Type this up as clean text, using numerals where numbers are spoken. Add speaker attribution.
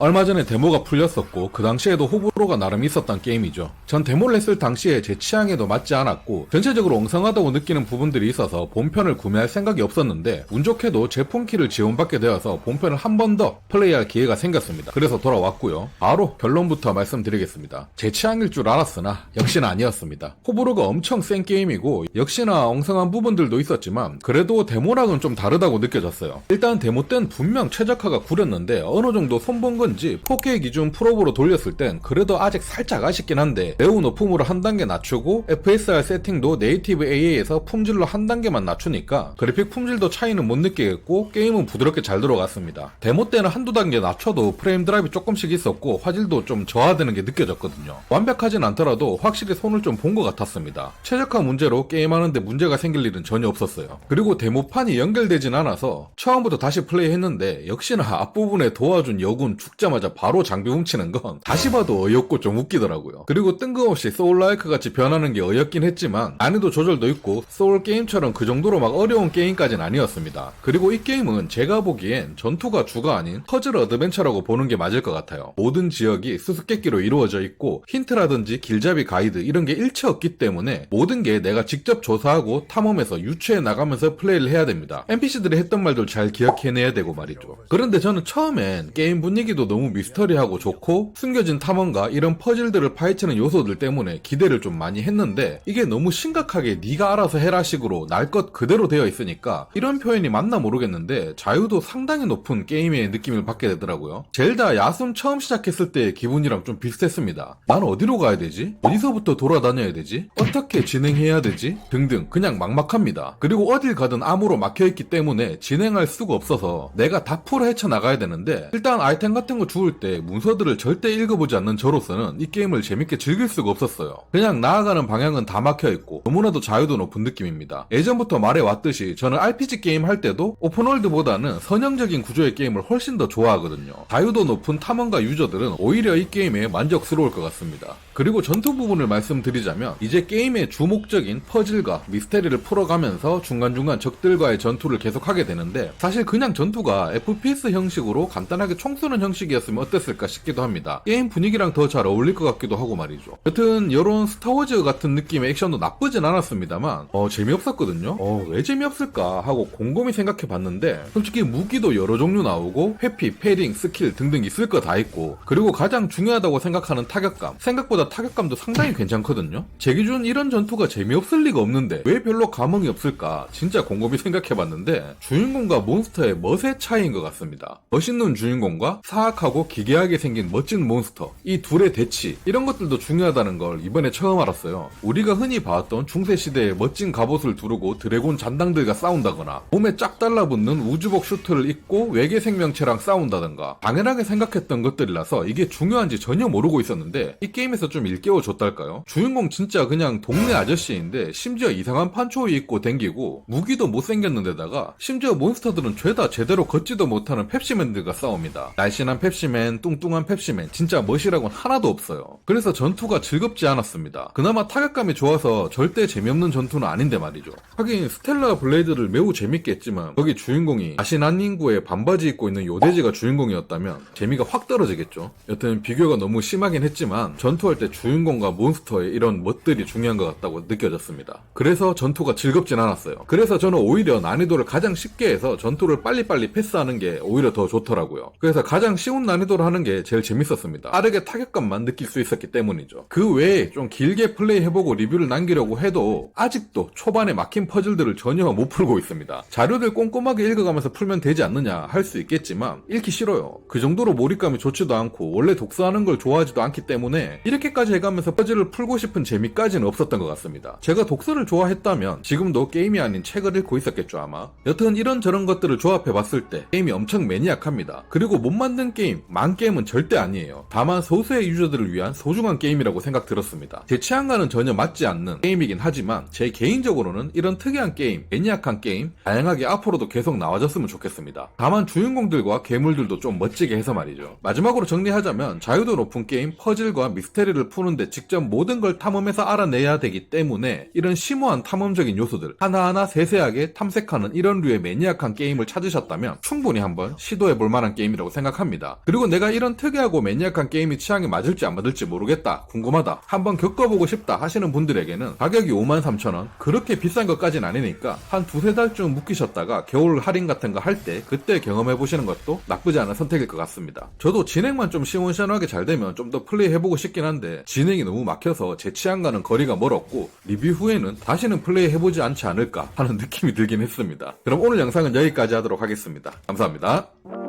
Speaker 1: 얼마 전에 데모가 풀렸었고 그 당시에도 호불호가 나름 있었던 게임이죠. 전 데모를 했을 당시에 제 취향에도 맞지 않았고 전체적으로 엉성하다고 느끼는 부분들이 있어서 본편을 구매할 생각이 없었는데 운 좋게도 제품키를 지원받게 되어서 본편을 한 번 더 플레이할 기회가 생겼습니다. 그래서 돌아왔고요. 바로 결론부터 말씀드리겠습니다. 제 취향일 줄 알았으나 역시나 아니었습니다. 호불호가 엄청 센 게임이고 역시나 엉성한 부분들도 있었지만 그래도 데모랑은 좀 다르다고 느껴졌어요. 일단 데모 땐 분명 최적화가 구렸는데 어느 정도 손본 건지 4K 기준 프로브로 돌렸을 땐 그래도 아직 살짝 아쉽긴 한데 매우 높음으로 한 단계 낮추고 FSR 세팅도 네이티브 AA에서 품질로 한 단계만 낮추니까 그래픽 품질도 차이는 못 느끼겠고 게임은 부드럽게 잘 들어갔습니다. 데모 때는 한두 단계 낮춰도 프레임 드랍이 조금씩 있었고 화질도 좀 저하되는 게 느껴졌거든요. 완벽하진 않더라도 확실히 손을 좀 본 것 같았습니다. 최적화 문제로 게임하는데 문제가 생길 일은 전혀 없었어요. 그리고 데모판이 연결되진 않아서 처음부터 다시 플레이했는데 역시나 앞부분에 도와준 여군 죽자마자 바로 장비 훔치는 건 다시 봐도 어이없고 좀 웃기더라고요. 그리고 뜬금없이 소울라이크 같이 변하는 게 어이없긴 했지만 난이도 조절도 있고 소울 게임처럼 그 정도로 막 어려운 게임까지는 아니었습니다. 그리고 이 게임은 제가 보기엔 전투가 주가 아닌 퍼즐 어드벤처라고 보는 게 맞을 것 같아요. 모든 지역이 수수께끼로 이루어져 있고 힌트라든지 길잡이 가이드 이런 게 일체 없기 때문에 모든 게 내가 직접 조사하고 탐험해서 유추해 나가면서 플레이를 해야 됩니다. NPC들이 했던 말들 잘 기억해내야 되고 말이죠. 그런데 저는 처음엔 게임 분위기도 너무 미스터리하고 좋고 숨겨진 탐험과 이런 퍼즐들을 파헤치는 요소들 때문에 기대를 좀 많이 했는데 이게 너무 심각하게 네가 알아서 해라 식으로 날 것 그대로 되어 있으니까 이런 표현이 맞나 모르겠는데 자유도 상당히 높은 게임의 느낌을 받게 되더라고요. 젤다 야숨 처음 시작했을 때의 기분이랑 좀 비슷했습니다. 난 어디로 가야 되지? 어디서부터 돌아다녀야 되지? 어떻게 진행해야 되지? 등등 그냥 막막합니다. 그리고 어딜 가든 암으로 막혀있기 때문에 진행할 수가 없어서 내가 다 풀어 헤쳐나가야 되는데 일단 아이템 같은 거 주울 때 문서들을 절대 읽어보지 않는 저로서는 이 게임을 재밌게 즐길 수가 없었어요. 그냥 나아가는 방향은 다 막혀있고 너무나도 자유도 높은 느낌입니다. 예전부터 말해왔듯이 저는 RPG 게임 할 때도 오픈월드보다는 선형적인 구조의 게임을 훨씬 더 좋아하거든요. 자유도 높은 탐험가 유저들은 오히려 이 게임에 만족스러울 것 같습니다. 그리고 전투 부분을 말씀드리자면 이제 게임의 주목적인 퍼즐과 미스테리를 풀어가면서 중간중간 적들과의 전투를 계속하게 되는데 사실 그냥 전투가 FPS 형식으로 간단하게 총 쏘는 형식이었으면 어땠을까 싶기도 합니다. 게임 분위기랑 더 잘 어울릴 것 같기도 하고 말이죠. 여튼 이런 스타워즈 같은 느낌의 액션도 나쁘진 않았습니다만 재미없었거든요. 왜 재미없을까 하고 곰곰이 생각해봤는데 솔직히 무기도 여러 종류 나오고 회피, 패링, 스킬 등등 있을 거 다 있고 그리고 가장 중요하다고 생각하는 타격감 생각보다 타격감도 상당히 괜찮거든요. 제 기준 이런 전투가 재미없을 리가 없는데 왜 별로 감흥이 없을까 진짜 곰곰이 생각해봤는데 주인공과 몬스터의 멋의 차이인 것 같습니다. 멋있는 주인공과 사악하고 기괴하게 생긴 멋진 몬스터 이 둘의 대치 이런 것들도 중요하다는 걸 이번에 처음 알았어요. 우리가 흔히 봐왔던 중세시대의 멋진 갑옷을 두르고 드래곤 잔당들과 싸운다거나 몸에 쫙 달라붙는 우주복 슈트를 입고 외계 생명체랑 싸운다던가 당연하게 생각했던 것들이라서 이게 중요한지 전혀 모르고 있었는데 이 게임에서 좀 일깨워줬달까요? 주인공 진짜 그냥 동네 아저씨인데 심지어 이상한 판초이 입고 댕기고 무기도 못생겼는데다가 심지어 몬스터들은 죄다 제대로 걷지도 못하는 펩시맨들과 싸웁니다. 날씬한 펩시맨, 뚱뚱한 펩시맨 진짜 멋이라고는 하나도 없어요. 그래서 전투가 즐겁지 않았습니다. 그나마 타격감이 좋아서 절대 재미없는 전투는 아닌데 말이죠. 하긴 스텔라 블레이드를 매우 재밌게 했지만 거기 주인공이 아시난 인구의 반바지 입고 있는 요돼지가 주인공이었다면 재미가 확 떨어지겠죠. 여튼 비교가 너무 심하긴 했지만 전투할 때 주인공과 몬스터의 이런 멋들이 중요한 것 같다고 느껴졌습니다. 그래서 전투가 즐겁진 않았어요. 그래서 저는 오히려 난이도를 가장 쉽게 해서 전투를 빨리빨리 패스하는 게 오히려 더 좋더라고요. 그래서 가장 쉬운 난이도를 하는 게 제일 재밌었습니다. 빠르게 타격감만 느낄 수 있었기 때문이죠. 그 외에 좀 길게 플레이해보고 리뷰를 남기려고 해도 아직도 초반에 막힌 퍼즐들을 전혀 못 풀고 있습니다. 자료들 꼼꼼하게 읽어가면서 풀면 되지 않느냐 할 수 있겠지만 읽기 싫어요. 그 정도로 몰입감이 좋지도 않고 원래 독서하는 걸 좋아하지도 않기 때문에 이렇게까지 해가면서 퍼즐을 풀고 싶은 재미까지는 없었던 것 같습니다. 제가 독서를 좋아했다면 지금도 게임이 아닌 책을 읽고 있었겠죠 아마. 여튼 이런저런 것들을 조합해봤을 때 게임이 엄청 매니악합니다. 그리고 못 만든 게임, 망 게임은 절대 아니에요. 다만 소수의 유저들을 위한 소중한 게임이라고 생각 들었습니다. 제 취향과는 전혀 맞지 않는 게임이긴 하지만 제 개인적으로는 이런 특이한 게임, 매니악한 게임 다양하게 앞으로도 계속 나와줬으면 좋겠습니다. 다만 주인공들과 괴물들도 좀 멋지게 해서 말이죠. 마지막으로 정리하자면 자유도 높은 게임, 퍼즐과 미스테리를 푸는데 직접 모든 걸 탐험해서 알아내야 되기 때문에 이런 심오한 탐험적인 요소들 하나하나 세세하게 탐색하는 이런 류의 매니악한 게임을 찾으셨다면 충분히 한번 시도해볼 만한 게임이라고 생각합니다. 있습니다. 그리고 내가 이런 특이하고 매니악한 게임이 취향에 맞을지 안 맞을지 모르겠다, 궁금하다, 한번 겪어보고 싶다 하시는 분들에게는 가격이 53,000원, 그렇게 비싼 것까진 아니니까 한 두세 달쯤 묵히셨다가 겨울 할인 같은 거 할 때 그때 경험해보시는 것도 나쁘지 않은 선택일 것 같습니다. 저도 진행만 좀 시원시원하게 잘 되면 좀 더 플레이해보고 싶긴 한데 진행이 너무 막혀서 제 취향과는 거리가 멀었고 리뷰 후에는 다시는 플레이해보지 않지 않을까 하는 느낌이 들긴 했습니다. 그럼 오늘 영상은 여기까지 하도록 하겠습니다. 감사합니다.